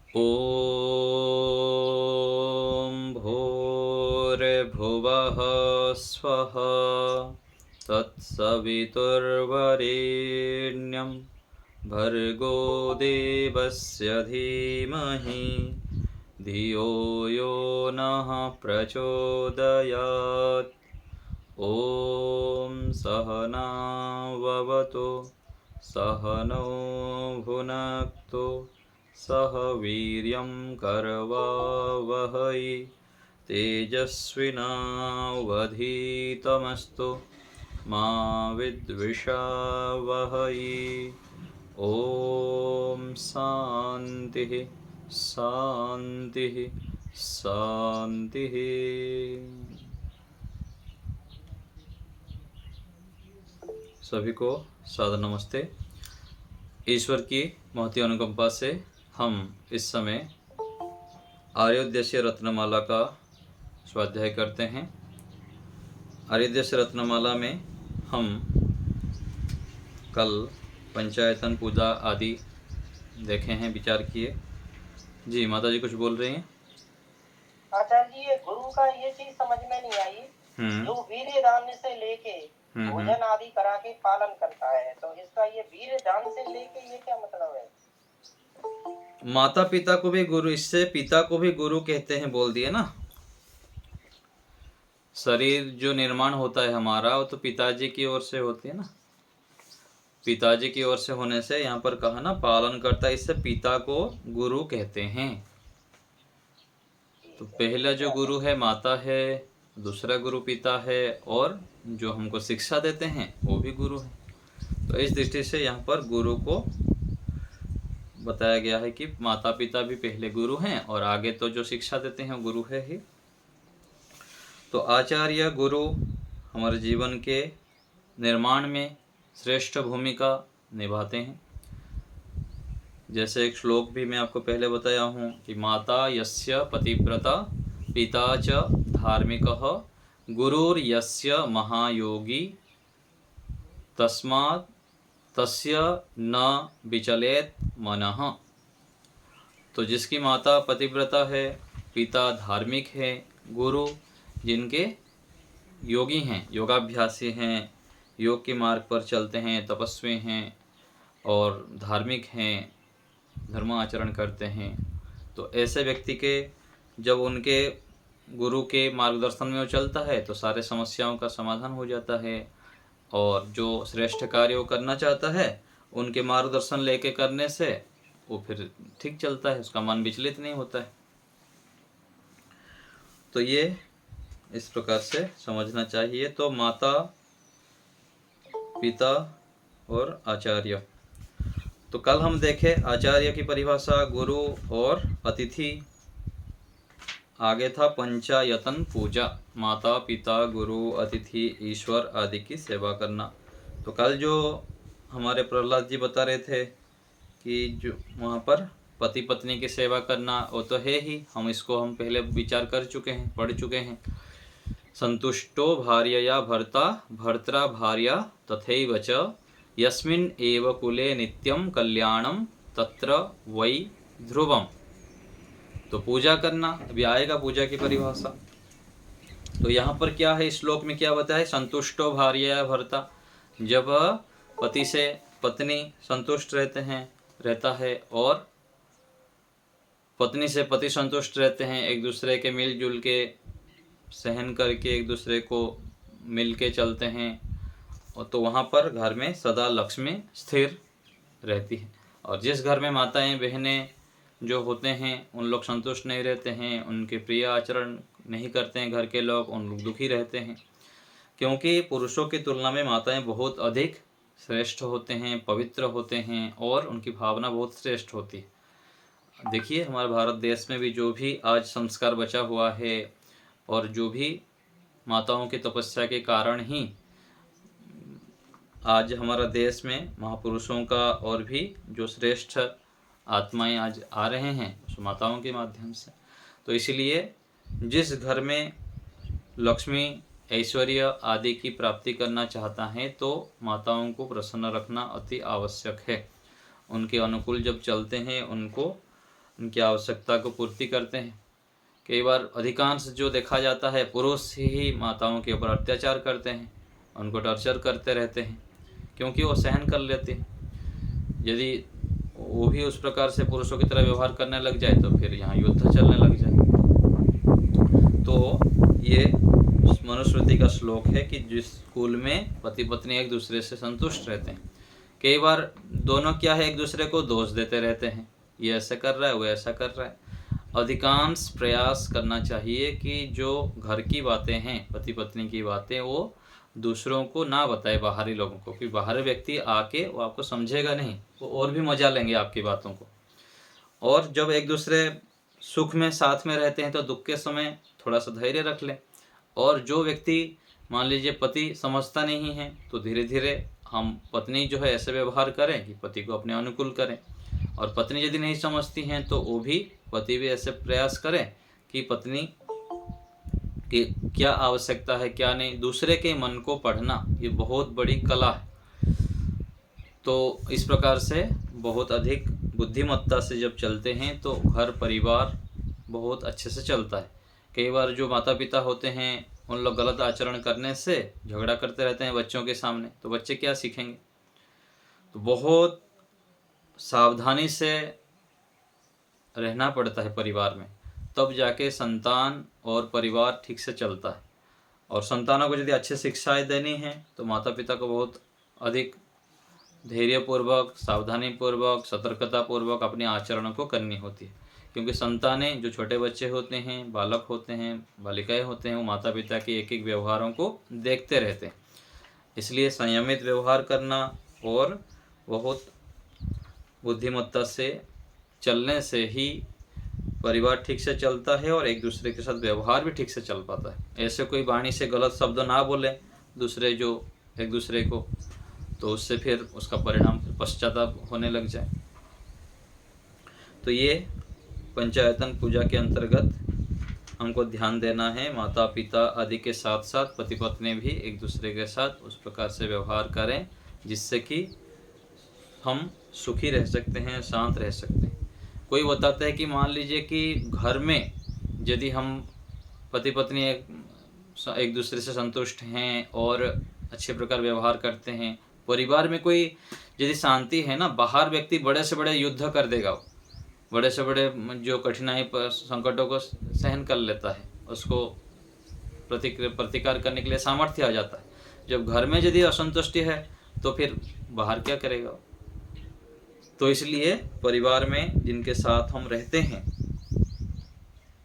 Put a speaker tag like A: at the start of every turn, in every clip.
A: ॐ भूर्भुवः स्वः तत्सवितुर्वरेण्यं भर्गो देवस्य धीमहि धियो यो नः प्रचोदयात्। ॐ सहनाववतु सहनौ भुनक्तु सह वीर्यं करवावहै तेजस्विनावधीतमस्तु मा विद्विषावहै। ॐ शान्तिः शान्तिः शान्तिः। सभी को सादर नमस्ते। ईश्वर की महती अनुकंपा से हम इस समय आर्योद्देश्य रत्नमाला का स्वाध्याय करते हैं। आर्योद्देश्य रत्नमाला में हम कल पंचायतन पूजा आदि देखे हैं, विचार किए। जी माता जी कुछ बोल रही हैं?
B: आचार्य जी, ये गुरु का ये चीज समझ में नहीं आई, जो वीर्य दान से लेके भोजन आदि करा के पालन करता है, तो इसका ये वीर्य दान से लेके ये क्या मतलब है?
A: माता पिता को भी गुरु, इससे पिता को भी गुरु कहते हैं, बोल दिए ना। शरीर जो निर्माण होता है हमारा, वो तो पिताजी की ओर से होती है ना। पिताजी की ओर से होने से यहाँ पर कहा ना पालन करता है, इससे पिता को गुरु कहते हैं। तो पहला जो गुरु है माता है, दूसरा गुरु पिता है, और जो हमको शिक्षा देते हैं वो भी गुरु है। तो इस दृष्टि से यहाँ पर गुरु को बताया गया है कि माता पिता भी पहले गुरु हैं और आगे तो जो शिक्षा देते हैं वो गुरु है ही। तो आचार्य गुरु हमारे जीवन के निर्माण में श्रेष्ठ भूमिका निभाते हैं। जैसे एक श्लोक भी मैं आपको पहले बताया हूँ कि माता यस्य पतिव्रता पिता च धार्मिकः गुरुर्यस्य महायोगी तस्मात् तस्य न विचलेत मनः। तो जिसकी माता पतिव्रता है, पिता धार्मिक है, गुरु जिनके योगी हैं, योगाभ्यासी हैं, योग के मार्ग पर चलते हैं, तपस्वी हैं और धार्मिक हैं, धर्माचरण करते हैं, तो ऐसे व्यक्ति के जब उनके गुरु के मार्गदर्शन में वो चलता है तो सारे समस्याओं का समाधान हो जाता है। और जो श्रेष्ठ कार्य करना चाहता है उनके मार्गदर्शन लेके करने से वो फिर ठीक चलता है, उसका मन विचलित नहीं होता है। तो ये इस प्रकार से समझना चाहिए। तो माता पिता और आचार्य, तो कल हम देखे आचार्य की परिभाषा गुरु और अतिथि, आगे था पंचायतन पूजा, माता पिता गुरु अतिथि ईश्वर आदि की सेवा करना। तो कल जो हमारे प्रहलाद जी बता रहे थे कि जो वहाँ पर पति पत्नी की सेवा करना वो तो है ही, हम पहले विचार कर चुके हैं, पढ़ चुके हैं। संतुष्टो भार्यया भर्ता भर्त्रा भार्या तथैव च यस्मिन् एव कुले नित्यं कल्याणं तत्र वै ध्रुवम। तो पूजा करना, अभी आएगा पूजा की परिभाषा। तो यहाँ पर क्या है, इस श्लोक में क्या बताया? संतुष्टो भार्यया भर्ता, जब पति से पत्नी संतुष्ट रहता है और पत्नी से पति संतुष्ट रहते हैं, एक दूसरे के मिलजुल के सहन करके एक दूसरे को मिल के चलते हैं, और तो वहाँ पर घर में सदा लक्ष्मी स्थिर रहती है। और जिस घर में माताएं बहनें जो होते हैं उन लोग संतुष्ट नहीं रहते हैं, उनके प्रिय आचरण नहीं करते हैं घर के लोग, उन लोग दुखी रहते हैं, क्योंकि पुरुषों की तुलना में माताएं बहुत अधिक श्रेष्ठ होते हैं, पवित्र होते हैं और उनकी भावना बहुत श्रेष्ठ होती है। देखिए हमारे भारत देश में भी जो भी आज संस्कार बचा हुआ है और जो भी माताओं की तपस्या के कारण ही आज हमारा देश में महापुरुषों का और भी जो श्रेष्ठ आत्माएं आज आ रहे हैं उस माताओं के माध्यम से। तो इसलिए जिस घर में लक्ष्मी ऐश्वर्य आदि की प्राप्ति करना चाहता है तो माताओं को प्रसन्न रखना अति आवश्यक है। उनके अनुकूल जब चलते हैं, उनको उनकी आवश्यकता को पूर्ति करते हैं। कई बार अधिकांश जो देखा जाता है पुरुष ही माताओं के ऊपर अत्याचार करते हैं, उनको टॉर्चर करते रहते हैं, क्योंकि वो सहन कर लेते हैं। यदि वो भी उस प्रकार से पुरुषों की तरह व्यवहार करने लग जाए तो फिर यहाँ युद्ध चलने लग जाए। तो ये मनुस्मृति का श्लोक है कि जिस कुल में पति पत्नी एक दूसरे से संतुष्ट रहते हैं। कई बार दोनों क्या है, एक दूसरे को दोष देते रहते हैं, ये ऐसा कर रहा है, वो ऐसा कर रहा है। अधिकांश प्रयास करना चाहिए कि जो घर की बातें हैं, पति पत्नी की बातें, वो दूसरों को ना बताए, बाहरी लोगों को, कि बाहरी व्यक्ति आके वो आपको समझेगा नहीं, वो और भी मजा लेंगे आपकी बातों को। और जब एक दूसरे सुख में साथ में रहते हैं तो दुख के समय थोड़ा सा धैर्य रख लें। और जो व्यक्ति मान लीजिए पति समझता नहीं है तो धीरे धीरे हम पत्नी जो है ऐसे व्यवहार करें कि पति को अपने अनुकूल करें, और पत्नी यदि नहीं समझती हैं तो वो भी, पति भी ऐसे प्रयास करें कि पत्नी की क्या आवश्यकता है क्या नहीं। दूसरे के मन को पढ़ना ये बहुत बड़ी कला है। तो इस प्रकार से बहुत अधिक बुद्धिमत्ता से जब चलते हैं तो घर परिवार बहुत अच्छे से चलता है। कई बार जो माता पिता होते हैं उन लोग गलत आचरण करने से झगड़ा करते रहते हैं बच्चों के सामने, तो बच्चे क्या सीखेंगे। तो बहुत सावधानी से रहना पड़ता है परिवार में, तब जाके संतान और परिवार ठीक से चलता है। और संतानों को यदि अच्छी शिक्षाएं देनी है तो माता पिता को बहुत अधिक धैर्यपूर्वक, सावधानीपूर्वक, सतर्कतापूर्वक अपने आचरणों को करनी होती है। क्योंकि संतानें, जो छोटे बच्चे होते हैं, बालक होते हैं, बालिकाएं होते हैं, वो माता पिता के एक एक व्यवहारों को देखते रहते हैं। इसलिए संयमित व्यवहार करना और बहुत बुद्धिमत्ता से चलने से ही परिवार ठीक से चलता है और एक दूसरे के साथ व्यवहार भी ठीक से चल पाता है। ऐसे कोई वाणी से गलत शब्द ना बोले दूसरे जो एक दूसरे को, तो उससे फिर उसका परिणाम पश्चाताप होने लग जाए। तो ये पंचायतन पूजा के अंतर्गत हमको ध्यान देना है। माता पिता आदि के साथ साथ पति पत्नी भी एक दूसरे के साथ उस प्रकार से व्यवहार करें जिससे कि हम सुखी रह सकते हैं, शांत रह सकते हैं। कोई बताता है कि मान लीजिए कि घर में यदि हम पति पत्नी एक दूसरे से संतुष्ट हैं और अच्छे प्रकार व्यवहार करते हैं, परिवार में कोई यदि शांति है ना, बाहर व्यक्ति बड़े से बड़े युद्ध कर देगा, बड़े से बड़े जो कठिनाई पर संकटों को सहन कर लेता है, उसको प्रतिकार करने के लिए सामर्थ्य आ जाता है। जब घर में यदि असंतुष्टि है तो फिर बाहर क्या करेगा। तो इसलिए परिवार में जिनके साथ हम रहते हैं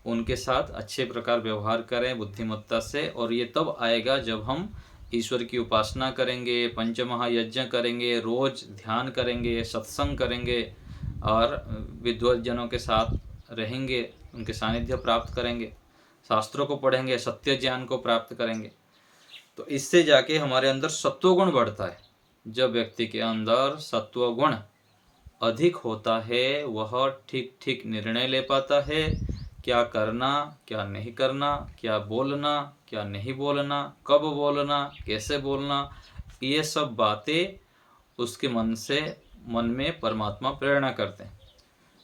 A: उनके साथ अच्छे प्रकार व्यवहार करें बुद्धिमत्ता से, और ये तब आएगा जब हम ईश्वर की उपासना करेंगे, पंचमहायज्ञ करेंगे, रोज ध्यान करेंगे, सत्संग करेंगे और विद्वज्जनों के साथ रहेंगे, उनके सानिध्य प्राप्त करेंगे, शास्त्रों को पढ़ेंगे, सत्य ज्ञान को प्राप्त करेंगे। तो इससे जाके हमारे अंदर सत्वगुण बढ़ता है। जब व्यक्ति के अंदर सत्वगुण अधिक होता है वह ठीक ठीक निर्णय ले पाता है, क्या करना क्या नहीं करना, क्या बोलना क्या नहीं बोलना, कब बोलना, कैसे बोलना, ये सब बातें उसके मन में परमात्मा प्रेरणा करते हैं।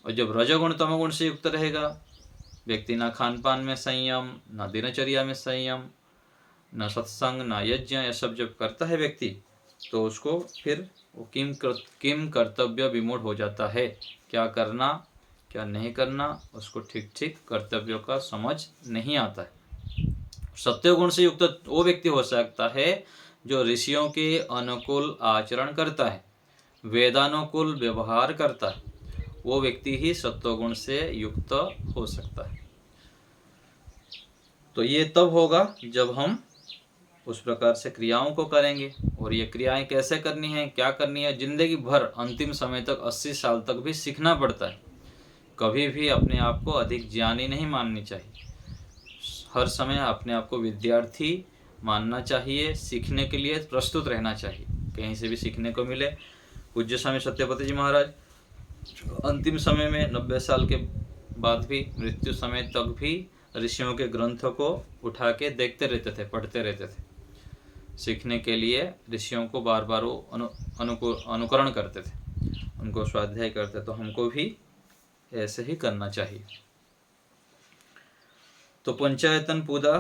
A: और जब रजोगुण तमोगुण से युक्त रहेगा व्यक्ति, ना खान पान में संयम, ना दिनचर्या में संयम, ना सत्संग, ना यज्ञ, यह सब जब करता है व्यक्ति तो उसको फिर वो किम कर्तव्य विमूढ़ हो जाता है। क्या करना क्या नहीं करना उसको ठीक ठीक कर्तव्यों का समझ नहीं आता है। सत्वगुण से युक्त वो व्यक्ति हो सकता है जो ऋषियों के अनुकूल आचरण करता है, वेदानुकूल व्यवहार करता है, वो व्यक्ति ही सत्वगुण से युक्त हो सकता है। तो ये तब होगा जब हम उस प्रकार से क्रियाओं को करेंगे। और ये क्रियाएं कैसे करनी है, क्या करनी है, जिंदगी भर अंतिम समय तक 80 साल तक भी सीखना पड़ता है। कभी भी अपने आप को अधिक ज्ञानी नहीं माननी चाहिए, हर समय अपने आप को विद्यार्थी मानना चाहिए, सीखने के लिए प्रस्तुत रहना चाहिए, कहीं से भी सीखने को मिले। पूज्य स्वामी सत्यपति जी महाराज अंतिम समय में 90 साल के बाद भी, मृत्यु समय तक भी ऋषियों के ग्रंथों को उठा के देखते रहते थे, पढ़ते रहते थे। सीखने के लिए ऋषियों को बार बार वो अनुकरण करते थे, उनको स्वाध्याय करते। तो हमको भी ऐसे ही करना चाहिए। तो पंचायतन पूजा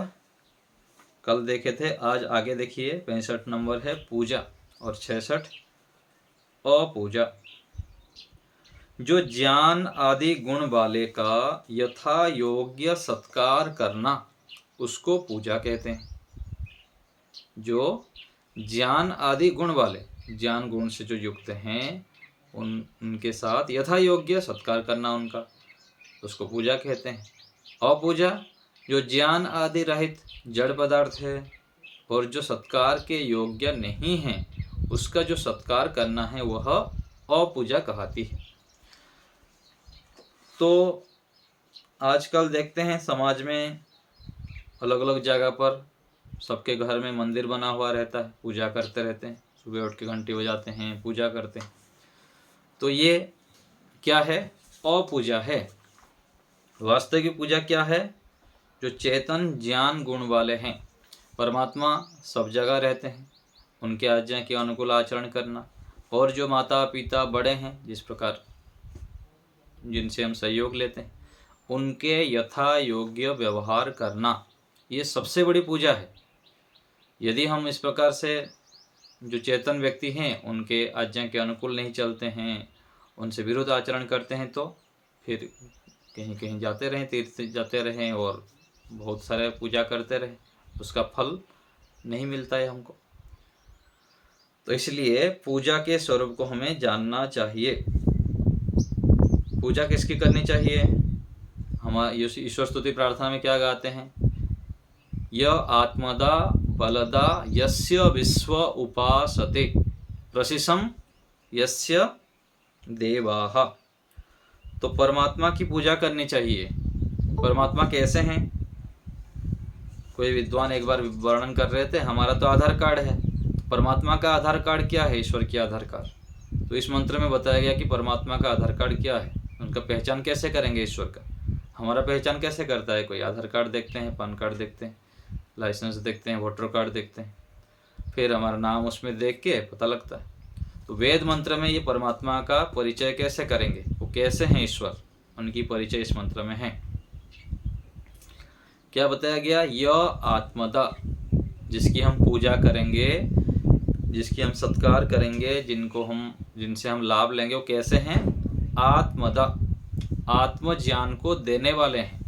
A: कल देखे थे, आज आगे देखिए 65 नंबर है पूजा और 66 अपूजा। जो ज्ञान आदि गुण वाले का यथा योग्य सत्कार करना उसको पूजा कहते हैं। जो ज्ञान आदि गुण वाले, ज्ञान गुण से जो युक्त हैं, उनके साथ यथा योग्य सत्कार करना उनका, उसको पूजा कहते हैं। अपूजा जो ज्ञान आदि रहित जड़ पदार्थ है और जो सत्कार के योग्य नहीं है, उसका जो सत्कार करना है वह अपूजा कहती है। तो आजकल देखते हैं समाज में अलग अलग जगह पर सबके घर में मंदिर बना हुआ रहता है, पूजा करते रहते हैं, सुबह उठ के घंटी बजाते हैं, पूजा करते हैं। तो ये क्या है? अपूजा है। वास्तविक पूजा क्या है? जो चेतन ज्ञान गुण वाले हैं, परमात्मा सब जगह रहते हैं, उनके आज्ञा के अनुकूल आचरण करना, और जो माता पिता बड़े हैं जिस प्रकार जिनसे हम सहयोग लेते हैं, उनके यथा योग्य व्यवहार करना, ये सबसे बड़ी पूजा है। यदि हम इस प्रकार से जो चेतन व्यक्ति हैं उनके आज्ञा के अनुकूल नहीं चलते हैं, उनसे विरुद्ध आचरण करते हैं, तो फिर कहीं कहीं जाते रहें, तीर्थ जाते रहें और बहुत सारे पूजा करते रहें, उसका फल नहीं मिलता है हमको। तो इसलिए पूजा के स्वरूप को हमें जानना चाहिए। पूजा किसकी करनी चाहिए? हम ईश्वर स्तुति प्रार्थना में क्या गाते हैं? य आत्मदा बलदा यस्य विश्व उपासते प्रशिशम यस्य देवाः। तो परमात्मा की पूजा करनी चाहिए। परमात्मा कैसे हैं? कोई विद्वान एक बार वर्णन कर रहे थे, हमारा तो आधार कार्ड है, परमात्मा का आधार कार्ड क्या है? ईश्वर की आधार कार्ड। तो इस मंत्र में बताया गया कि परमात्मा का आधार कार्ड क्या है, उनका पहचान कैसे करेंगे ईश्वर का। हमारा पहचान कैसे करता है? कोई आधार कार्ड देखते हैं, पैन कार्ड देखते हैं, लाइसेंस देखते हैं, वोटर कार्ड देखते हैं, फिर हमारा नाम उसमें देख के पता लगता है। तो वेद मंत्र में ये परमात्मा का परिचय कैसे करेंगे, वो कैसे हैं ईश्वर, उनकी परिचय इस मंत्र में है। क्या बताया गया? य आत्मदा, जिसकी हम पूजा करेंगे, जिसकी हम सत्कार करेंगे, जिनसे हम लाभ लेंगे, वो कैसे हैं? आत्मदा, आत्मज्ञान को देने वाले हैं।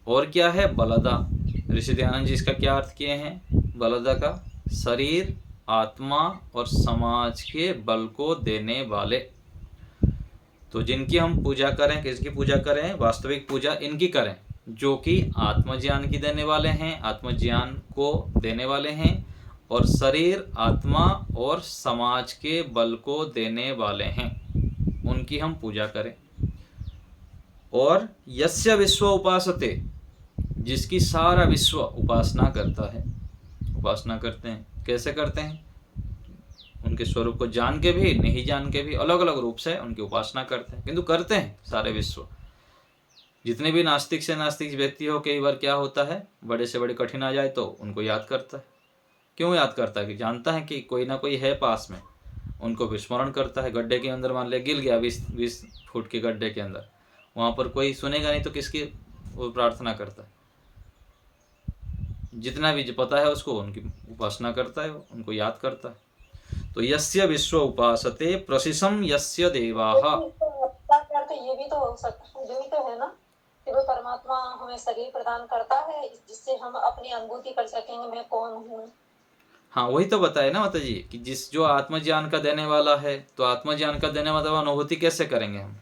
A: और क्या है? बलदा। ऋषि दयानंद जी इसका क्या अर्थ किए हैं? बलदा का शरीर, आत्मा और समाज के बल को देने वाले। तो जिनकी हम पूजा करें, किसकी पूजा करें? वास्तविक पूजा इनकी करें, जो कि आत्मज्ञान की देने वाले हैं, आत्मज्ञान को देने वाले हैं, और शरीर, आत्मा और समाज के बल को देने वाले हैं, उनकी हम पूजा करें। और यस्य विश्व उपासते, जिसकी सारा विश्व उपासना करता है, उपासना करते हैं। कैसे करते हैं? उनके स्वरूप को जान के भी, नहीं जान के भी, अलग अलग रूप से उनकी उपासना करते हैं, किंतु करते हैं सारे विश्व। जितने भी नास्तिक से नास्तिक व्यक्ति हो, कई बार क्या होता है, बड़े से बड़े कठिन आ जाए तो उनको याद करता है। क्यों याद करता है? कि जानता है कि कोई ना कोई है पास में, उनको विस्मरण करता है। गड्ढे के अंदर मान लिया गिर गया, 20 फुट के गड्ढे के अंदर, वहाँ पर कोई सुनेगा नहीं तो किसकी वो प्रार्थना करता है? जितना भी पता है उसको उनकी उपासना करता है, उनको याद करता है। तो यस्य विश्व उपासते प्रशिशम यस्य देवाः।
C: ये भी तो है ना कि वो परमात्मा हमें शरीर प्रदान करता है जिससे हम अपनी अनुभूति कर सकेंगे मैं कौन हूँ।
A: हाँ, वही तो बताए ना माता जी कि जो आत्मज्ञान का देने वाला है, तो आत्मज्ञान का देने वाला अनुभूति कैसे करेंगे हम?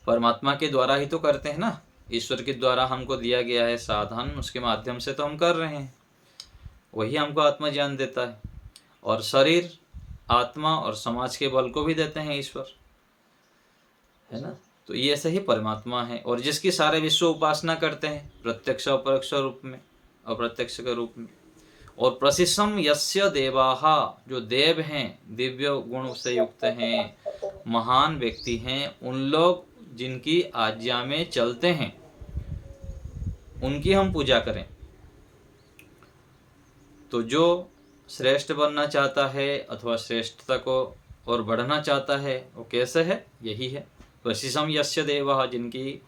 A: परमात्मा के द्वारा ही तो करते हैं ना। ईश्वर के द्वारा हमको दिया गया है साधन, उसके माध्यम से तो हम कर रहे हैं, वही हमको आत्मज्ञान देता है। और शरीर, आत्मा और समाज के बल को भी देते हैं ईश्वर, है ना। तो ये ऐसे ही परमात्मा है, और जिसकी सारे विश्व उपासना करते हैं, प्रत्यक्ष अपरोक्ष रूप में, अप्रत्यक्ष के रूप में। और प्रशिशम यस्य देवाः, जो देव हैं, दिव्य गुण से युक्त हैं, महान व्यक्ति हैं, उन लोग जिनकी आज्ञा में चलते हैं, उनकी हम पूजा करें। तो जो श्रेष्ठ बनना चाहता है अथवा श्रेष्ठता को और बढ़ना चाहता है, वो कैसे है? यही है वशिषम यस्य देवः, जिनकी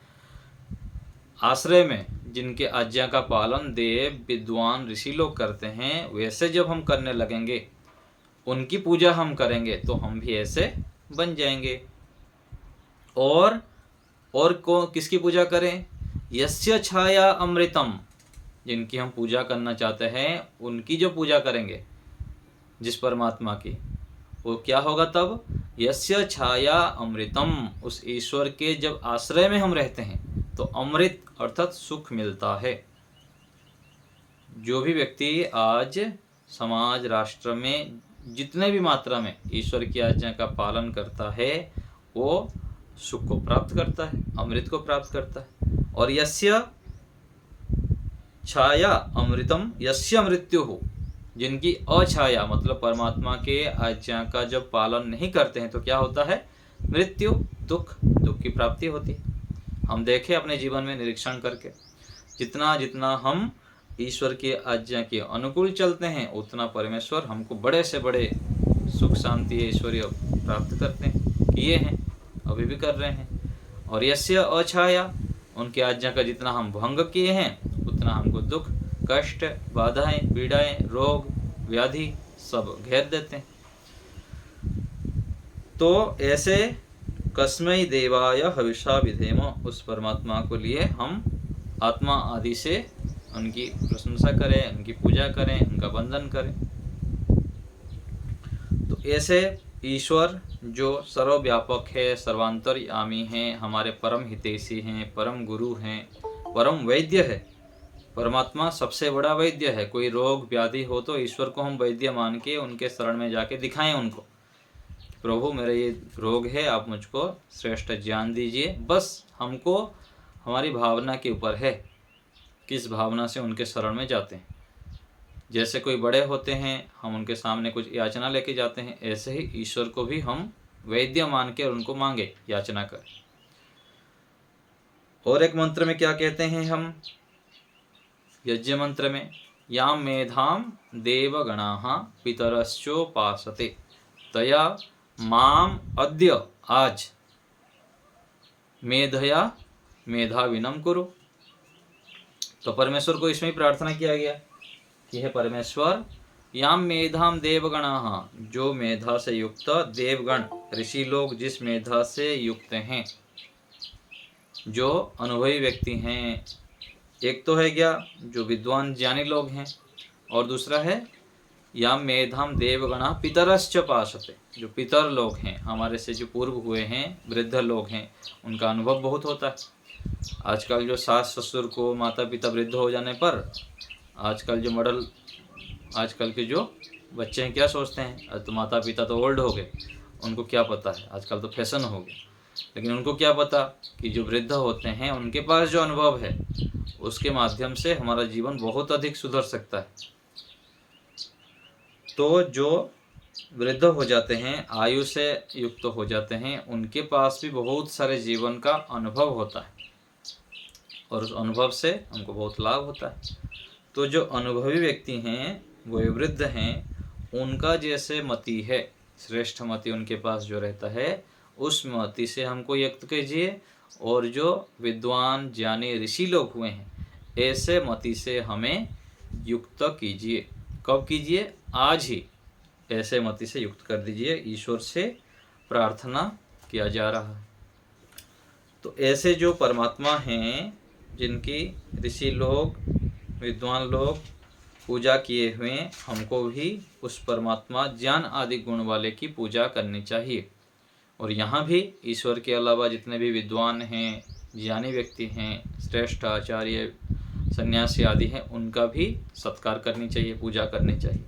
A: आश्रय में, जिनके आज्ञा का पालन देव विद्वान ऋषि लोग करते हैं, वैसे जब हम करने लगेंगे, उनकी पूजा हम करेंगे, तो हम भी ऐसे बन जाएंगे। और किसकी पूजा करें? यस्य छाया अमृतम, जिनकी हम पूजा करना चाहते हैं, उनकी जो पूजा करेंगे जिस परमात्मा की, वो क्या होगा तब? यस्य छाया अमृतम, उस ईश्वर के जब आश्रय में हम रहते हैं तो अमृत अर्थात सुख मिलता है। जो भी व्यक्ति आज समाज राष्ट्र में जितने भी मात्रा में ईश्वर की आज्ञा का पालन करता है, वो सुख को प्राप्त करता है, अमृत को प्राप्त करता है। और यस्य छाया अमृतम यस्य मृत्युः, जिनकी अछाया मतलब परमात्मा के आज्ञा का जब पालन नहीं करते हैं तो क्या होता है? मृत्यु, दुख की प्राप्ति होती है। हम देखें अपने जीवन में निरीक्षण करके, जितना जितना हम ईश्वर की आज्ञा के अनुकूल चलते हैं, उतना परमेश्वर हमको बड़े से बड़े सुख शांति ऐश्वर्य प्राप्त करते हैं, किए हैं, अभी भी कर रहे हैं। और यस्य अछाया, उनकी आज्ञा का जितना हम भंग किए हैं, उतना हमको दुख, कष्ट, बाधाएं, पीड़ाएं, रोग, व्याधि सब घेर देते हैं। तो ऐसे कस्मै देवाय हविषा विधेम, उस परमात्मा को लिए हम आत्मा आदि से उनकी प्रशंसा करें, उनकी पूजा करें, उनका वंदन करें। तो ऐसे ईश्वर जो सर्वव्यापक है, सर्वांतर्यामी हैं, हमारे परम हितैषी हैं, परम गुरु हैं, परम वैद्य है। परमात्मा सबसे बड़ा वैद्य है। कोई रोग व्याधि हो तो ईश्वर को हम वैद्य मान के उनके शरण में जाके दिखाएं उनको, प्रभु मेरा ये रोग है, आप मुझको श्रेष्ठ ज्ञान दीजिए। बस हमको हमारी भावना के ऊपर है, किस भावना से उनके शरण में जाते हैं। जैसे कोई बड़े होते हैं, हम उनके सामने कुछ याचना लेके जाते हैं, ऐसे ही ईश्वर को भी हम वैद्य मान के उनको मांगे, याचना कर। और एक मंत्र में क्या कहते हैं हम, यज्ञ मंत्र में, याम मेधाम देवगणाः पितरश्चोपासते तया माम अद्य, आज मेधया मेधाविनम कुरु। तो परमेश्वर को इसमें प्रार्थना किया गया कि हे परमेश्वर, याम मेधाम देवगणाः, जो मेधा से युक्त देवगण ऋषि लोग जिस मेधा से युक्त हैं, जो अनुभवी व्यक्ति हैं, एक तो है क्या जो विद्वान ज्ञानी लोग हैं, और दूसरा है याम मेधाम देवगणा पितरश्च पासते, जो पितर लोग हैं, हमारे से जो पूर्व हुए हैं, वृद्ध लोग हैं, उनका अनुभव बहुत होता है। आजकल जो सास ससुर को माता पिता वृद्ध हो जाने पर, आजकल जो मॉडल, आजकल के जो बच्चे हैं क्या सोचते हैं, तो माता पिता तो ओल्ड हो गए, उनको क्या पता है, आजकल तो फैशन हो गया। लेकिन उनको क्या पता कि जो वृद्ध होते हैं उनके पास जो अनुभव है, उसके माध्यम से हमारा जीवन बहुत अधिक सुधर सकता है। तो जो वृद्ध हो जाते हैं, आयु से युक्त हो जाते हैं, उनके पास भी बहुत सारे जीवन का अनुभव होता है, और उस अनुभव से हमको बहुत लाभ होता है। तो जो अनुभवी व्यक्ति हैं, वो वृद्ध हैं, उनका जैसे मति है, श्रेष्ठ मति उनके पास जो रहता है, उस मति से हमको युक्त कीजिए। और जो विद्वान ज्ञानी ऋषि लोग हुए हैं, ऐसे मति से हमें युक्त कीजिए। कब कीजिए? आज ही ऐसे मति से युक्त कर दीजिए, ईश्वर से प्रार्थना किया जा रहा है। तो ऐसे जो परमात्मा हैं, जिनकी ऋषि लोग, विद्वान लोग पूजा किए हुए, हमको भी उस परमात्मा ज्ञान आदि गुण वाले की पूजा करनी चाहिए। और यहाँ भी ईश्वर के अलावा जितने भी विद्वान हैं, ज्ञानी व्यक्ति हैं, श्रेष्ठ आचार्य, सन्यासी आदि हैं, उनका भी सत्कार करनी चाहिए, पूजा करनी चाहिए।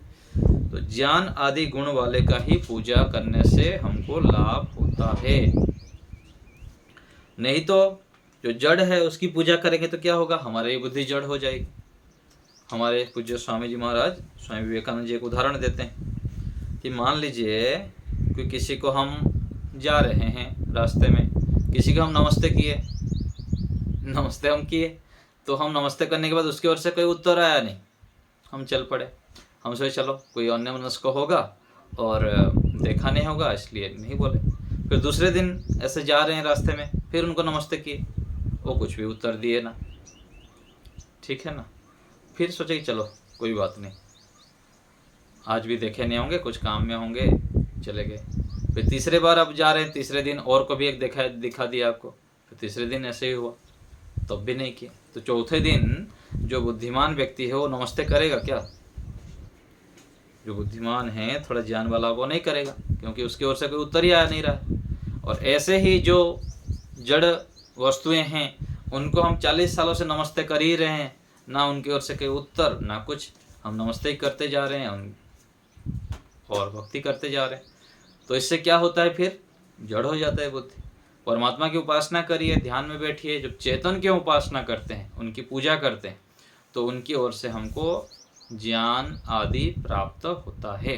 A: तो ज्ञान आदि गुण वाले का ही पूजा करने से हमको लाभ होता है। नहीं तो जो जड़ है उसकी पूजा करेंगे तो क्या होगा, हमारी बुद्धि जड़ हो जाएगी। हमारे पूज्य स्वामी जी महाराज स्वामी विवेकानंद जी एक उदाहरण देते हैं कि मान लीजिए कि किसी को हम जा रहे हैं रास्ते में, किसी को हम नमस्ते किए, नमस्ते हम किए, तो हम नमस्ते करने के बाद उसकी ओर से कोई उत्तर आया नहीं, हम चल पड़े। हम सोचे चलो कोई अन्य मनस्क होगा और देखा नहीं होगा इसलिए नहीं बोले। फिर दूसरे दिन ऐसे जा रहे हैं रास्ते में, फिर उनको नमस्ते किए, वो कुछ भी उत्तर दिए ना। ठीक है ना। फिर सोचे कि चलो कोई बात नहीं, आज भी देखे नहीं होंगे, कुछ काम में होंगे, चले गए। फिर तीसरे बार अब जा रहे हैं, तीसरे दिन और को भी एक दिखा दिया आपको, फिर तीसरे दिन ऐसे ही हुआ, तब भी नहीं किया। तो चौथे दिन जो बुद्धिमान व्यक्ति है वो नमस्ते करेगा क्या? जो बुद्धिमान है, थोड़ा ज्ञान वाला, वो नहीं करेगा, क्योंकि उसकी ओर से कोई उत्तर ही आ नहीं रहा। और ऐसे ही जो जड़ वस्तुएं हैं उनको हम 40 सालों से नमस्ते कर ही रहे हैं, ना उनकी ओर से कोई उत्तर ना कुछ, हम नमस्ते ही करते जा रहे हैं और भक्ति करते जा रहे हैं। तो इससे क्या होता है, फिर जड़ हो जाता है बुद्धि। परमात्मा की उपासना करिए, ध्यान में बैठिए, जब चेतन की उपासना करते हैं, उनकी पूजा करते हैं, तो उनकी ओर से हमको ज्ञान आदि प्राप्त होता है।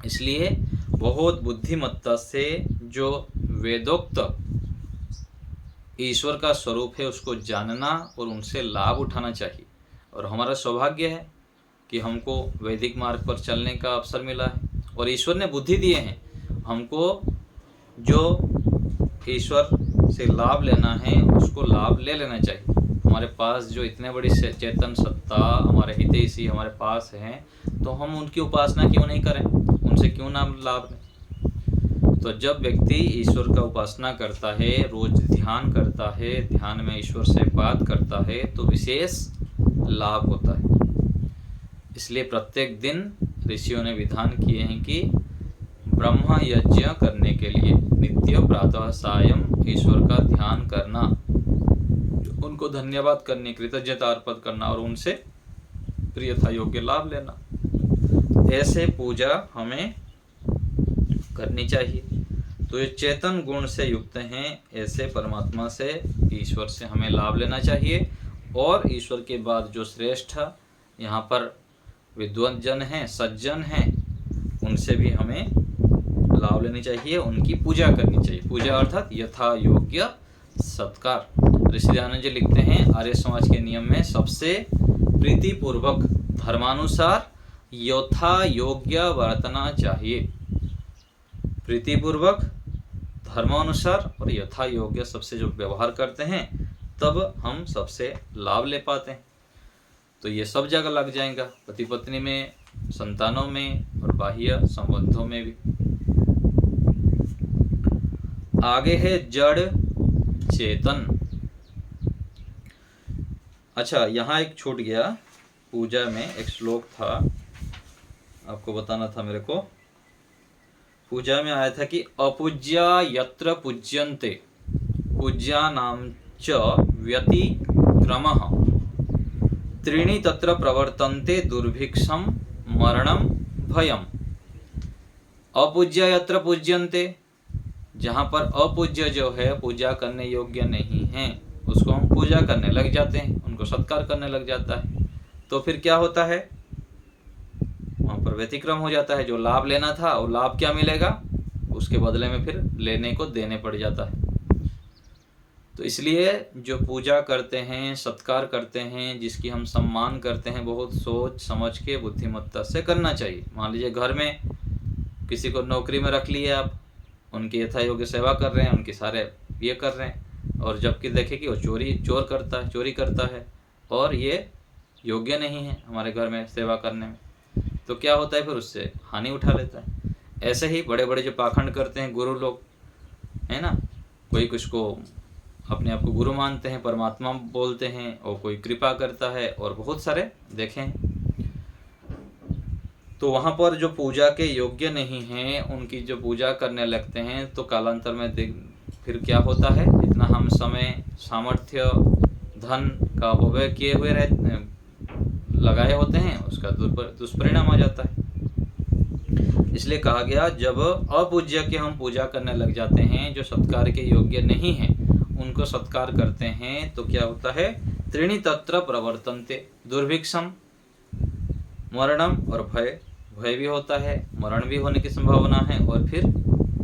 A: इसलिए बहुत बुद्धिमत्ता से जो वेदोक्त ईश्वर का स्वरूप है उसको जानना और उनसे लाभ उठाना चाहिए। और हमारा सौभाग्य है कि हमको वैदिक मार्ग पर चलने का अवसर मिला है, और ईश्वर ने बुद्धि दिए हैं हमको, जो ईश्वर से लाभ लेना है उसको लाभ ले लेना चाहिए। हमारे पास जो इतने बड़ी चेतन सत्ता, हमारे हितैषी हमारे पास हैं, तो हम उनकी उपासना क्यों नहीं करें, उनसे क्यों ना लाभ लें। तो जब व्यक्ति ईश्वर का उपासना करता है, रोज ध्यान करता है, ध्यान में ईश्वर से बात करता है, तो विशेष लाभ होता है। इसलिए प्रत्येक दिन ऋषियों ने विधान किए हैं कि ब्रह्म यज्ञ करने के लिए नित्य प्रातः सायं ईश्वर का ध्यान करना, उनको धन्यवाद करने, कृतज्ञता अर्पित करना और उनसे प्रियता योग्य लाभ लेना। ऐसे पूजा हमें करनी चाहिए। तो ये चेतन गुण से युक्त हैं, ऐसे परमात्मा से, ईश्वर से हमें लाभ लेना चाहिए। और ईश्वर के बाद जो श्रेष्ठ यहाँ पर विद्वान जन हैं, सज्जन हैं, उनसे भी हमें लाभ लेनी चाहिए, उनकी पूजा करनी चाहिए। पूजा अर्थात यथा योग्य सत्कार। ऋषि दयानंद जी लिखते हैं, आर्य समाज के नियम में सबसे प्रीतिपूर्वक धर्मानुसार यथा योग्य वर्तना चाहिए। प्रीतिपूर्वक, धर्मानुसार और यथा योग्य सबसे जो व्यवहार करते हैं, तब हम सबसे लाभ ले पाते हैं। तो ये सब जगह लग जाएगा, पति पत्नी में, संतानों में और बाह्य संबंधों में भी। आगे है जड़ चेतन। अच्छा, यहाँ एक छूट गया, पूजा में एक श्लोक था, आपको बताना था मेरे को। पूजा में आया था कि अपूज्या यत्र पूज्यन्ते पूज्यानां च व्यतिक्रमः त्रीणि तत्र प्रवर्तन्ते दुर्भिक्षं मरणं भयम्। अपूज्य यत्र पूज्यन्ते, जहाँ पर अपूज्य जो है, पूजा करने योग्य नहीं है, उसको हम पूजा करने लग जाते हैं, उनको सत्कार करने लग जाता है, तो फिर क्या होता है, वहाँ पर व्यतिक्रम हो जाता है। जो लाभ लेना था वो लाभ क्या मिलेगा, उसके बदले में फिर लेने को देने पड़ जाता है। तो इसलिए जो पूजा करते हैं, सत्कार करते हैं, जिसकी हम सम्मान करते हैं, बहुत सोच समझ के बुद्धिमत्ता से करना चाहिए। मान लीजिए घर में किसी को नौकरी में रख लिए आप, उनकी यथा योग्य सेवा कर रहे हैं, उनके सारे ये कर रहे हैं, और जबकि देखें कि वो चोरी करता है और ये योग्य नहीं है हमारे घर में सेवा करने में, तो क्या होता है, फिर उससे हानि उठा लेता है। ऐसे ही बड़े बड़े जो पाखंड करते हैं गुरु लोग, है ना, कोई कुछ को अपने आप को गुरु मानते हैं, परमात्मा बोलते हैं, और कोई कृपा करता है, और बहुत सारे देखें। तो वहाँ पर जो पूजा के योग्य नहीं हैं, उनकी जो पूजा करने लगते हैं, तो कालांतर में फिर क्या होता है, जितना हम समय, सामर्थ्य, धन का अपव्यय किए हुए लगाए होते हैं, उसका दुष्परिणाम आ जाता है। इसलिए कहा गया, जब अपूज्य के हम पूजा करने लग जाते हैं, जो सत्कार के योग्य नहीं है, उनको सत्कार करते हैं, तो क्या होता है, त्रीणि तत्र प्रवर्तन्ते दुर्भिक्षम मरणम, और भय भी होता है, मरण भी होने की संभावना है, और फिर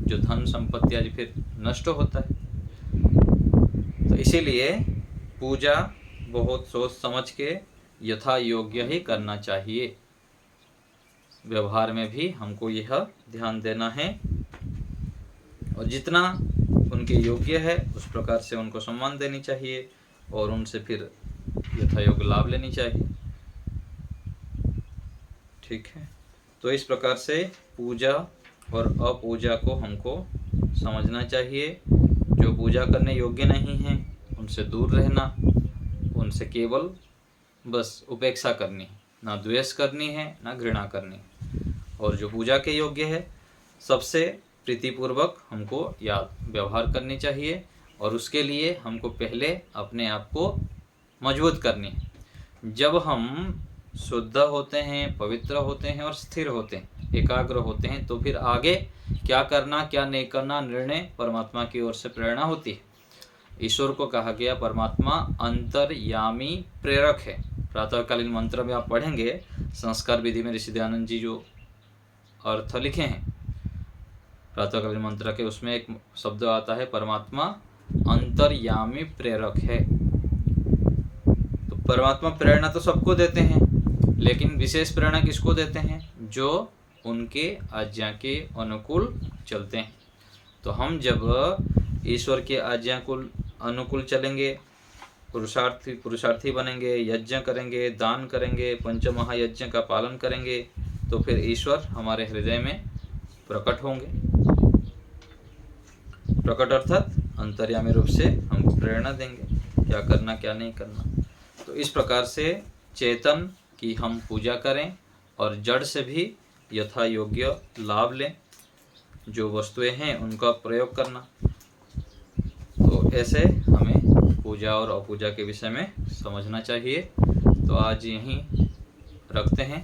A: जो धन संपत्ति आदि फिर नष्ट होता है। तो इसीलिए पूजा बहुत सोच समझ के यथा योग्य ही करना चाहिए। व्यवहार में भी हमको यह ध्यान देना है और जितना उनके योग्य है उस प्रकार से उनको सम्मान देनी चाहिए और उनसे फिर यथायोग्य लाभ लेनी चाहिए। ठीक है, तो इस प्रकार से पूजा और अपूजा को हमको समझना चाहिए। जो पूजा करने योग्य नहीं है उनसे दूर रहना, उनसे केवल बस उपेक्षा करनी, ना द्वेष करनी है ना घृणा करनी। और जो पूजा के योग्य है सबसे प्रीतिपूर्वक हमको याद व्यवहार करनी चाहिए और उसके लिए हमको पहले अपने आप को मजबूत करनी है। जब हम शुद्ध होते हैं, पवित्र होते हैं और स्थिर होते हैं, एकाग्र होते हैं, तो फिर आगे क्या करना क्या नहीं करना निर्णय परमात्मा की ओर से प्रेरणा होती है। ईश्वर को कहा गया परमात्मा अंतर्यामी प्रेरक है। प्रातःकालीन मंत्र में आप पढ़ेंगे, संस्कार विधि में ऋषि दयानंद जी जो अर्थ लिखे हैं प्रातःकालीन मंत्र के, उसमें एक शब्द आता है परमात्मा अंतर्यामी प्रेरक है। तो परमात्मा प्रेरणा तो सबको देते हैं, लेकिन विशेष प्रेरणा किसको देते हैं? जो उनके आज्ञा के अनुकूल चलते हैं। तो हम जब ईश्वर के आज्ञा को अनुकूल चलेंगे, पुरुषार्थी बनेंगे, यज्ञ करेंगे, दान करेंगे, पंचमहायज्ञ का पालन करेंगे, तो फिर ईश्वर हमारे हृदय में प्रकट होंगे। प्रकट अर्थात अंतर्यामी रूप से हमको प्रेरणा देंगे क्या करना क्या नहीं करना। तो इस प्रकार से चेतन की हम पूजा करें और जड़ से भी यथा योग्य लाभ लें। जो वस्तुएं हैं उनका प्रयोग करना। तो ऐसे हमें पूजा और अपूजा के विषय में समझना चाहिए। तो आज यहीं रखते हैं।